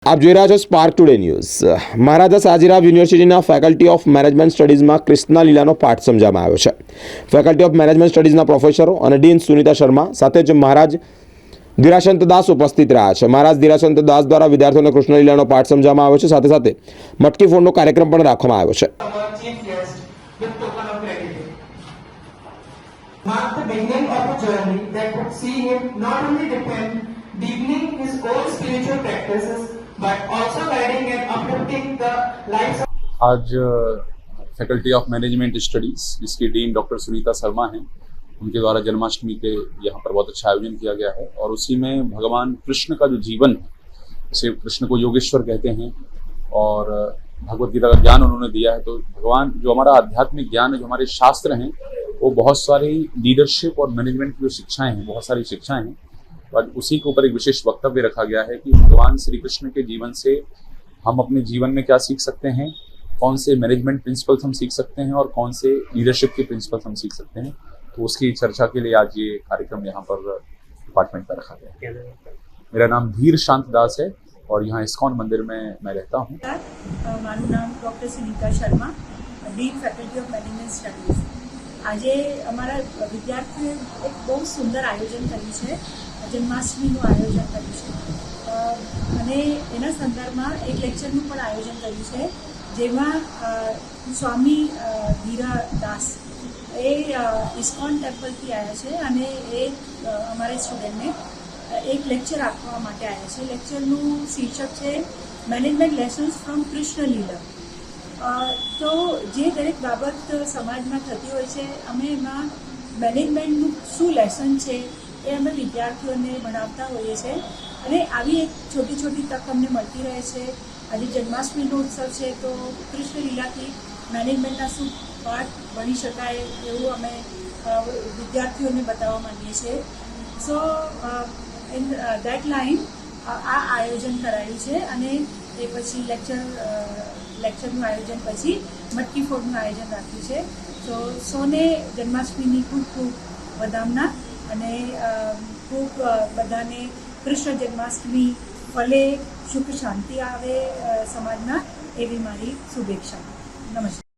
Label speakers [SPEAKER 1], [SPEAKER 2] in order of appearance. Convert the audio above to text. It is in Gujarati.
[SPEAKER 1] આપ જોઈ રહ્યા છો સ્પાર્ક ટુડે ન્યૂઝ। મહારાજા સાજીરાવ યુનિવર્સિટીના ફેકલ્ટી ઓફ મેનેજમેન્ટ સ્ટડીઝમાં કૃષ્ણા લીલાનો પાઠ સમજાવવામાં આવ્યો છે। ફેકલ્ટી ઓફ મેનેજમેન્ટ સ્ટડીઝના પ્રોફેસરો અને ડીન સુનીતા શર્મા સાથે જ મહારાજ ધીરાશંત દાસ ઉપસ્થિત રહ્યા છે। મહારાજ ધીરાશંત દાસ દ્વારા વિદ્યાર્થીઓને કૃષ્ણ લીલાનો પાઠ સમજાવવામાં આવ્યો છે। સાથે સાથે મટકી ફોડનો કાર્યક્રમ પણ રાખવામાં આવ્યો છે।
[SPEAKER 2] Mark the beginning of a journey that would see him not only deepening his own spiritual practices but also guiding and uplifting the lives of
[SPEAKER 3] आज फैकल्टी ऑफ मैनेजमेंट स्टडीज़ जिसकी डीन डॉक्टर सुनीता शर्मा हैं, उनके द्वारा जन्माष्टमी के यहाँ पर बहुत अच्छा आयोजन किया गया है। और उसी में भगवान कृष्ण का जो जीवन है, इसे कृष्ण को योगेश्वर कहते हैं और भगवत गीता का ज्ञान उन्होंने दिया है। तो भगवान जो हमारा आध्यात्मिक ज्ञान है, जो हमारे शास्त्र हैं, वो बहुत सारी लीडरशिप और मैनेजमेंट की जो शिक्षाएँ हैं, बहुत सारी शिक्षाएँ हैं। आज उसी के ऊपर एक विशेष वक्तव्य रखा गया है कि भगवान श्री कृष्ण के जीवन से हम अपने जीवन में क्या सीख सकते हैं, कौन से मैनेजमेंट प्रिंसिपल्स हम सीख सकते हैं और कौन से लीडरशिप के प्रिंसिपल्स हम सीख सकते हैं। तो उसकी चर्चा के लिए आज ये कार्यक्रम यहाँ पर डिपार्टमेंट में रखा गया है। मेरा नाम धीर शांत दास है और यहाँ इस्कॉन मंदिर में मैं रहता हूँ।
[SPEAKER 4] મારું નામ doctor Sunita Sharma, dean faculty of management studies. આજે અમારા વિદ્યાર્થીઓએ એક બહુ સુંદર આયોજન કર્યું છે, જન્માષ્ટમીનું આયોજન કર્યું છે અને એના સંદર્ભમાં એક લેક્ચરનું પણ આયોજન કર્યું છે, જેમાં સ્વામી ધીરા દાસ એ ઇસ્કોન ટેમ્પલથી આવ્યા છે અને એ અમારા સ્ટુડન્ટને એક લેક્ચર આપવા માટે આવ્યા છે। લેક્ચરનું શીર્ષક છે મેનેજમેન્ટ લેસન્સ ફ્રોમ કૃષ્ણ લીલા। તો જે દરેક બાબત સમાજમાં થતી હોય છે, અમે એમાં મેનેજમેન્ટનું શું લેસન છે એ અમે વિદ્યાર્થીઓને ભણાવતા હોઈએ છીએ અને આવી એક છોટી છોટી તક અમને મળતી રહે છે। આજે જન્માષ્ટમીનો ઉત્સવ છે, તો કૃષ્ણ લીલાથી મેનેજમેન્ટના શું પાઠ ભણી શકાય એવું અમે વિદ્યાર્થીઓને બતાવવા માંગીએ છીએ। સો ઇન દેટ લાઇન આ આયોજન કરાયું છે અને એ પછી લેક્ચરનું આયોજન પછી મટકી ફોડનું આયોજન રાખ્યું છે। તો સૌને જન્માષ્ટમીની ખૂબ ખૂબ વધામના અને ખૂબ બધાને કૃષ્ણ જન્માષ્ટમી ફલે સુખ શાંતિ આવે સમાજમાં, એવી મારી શુભેચ્છા। નમસ્કાર।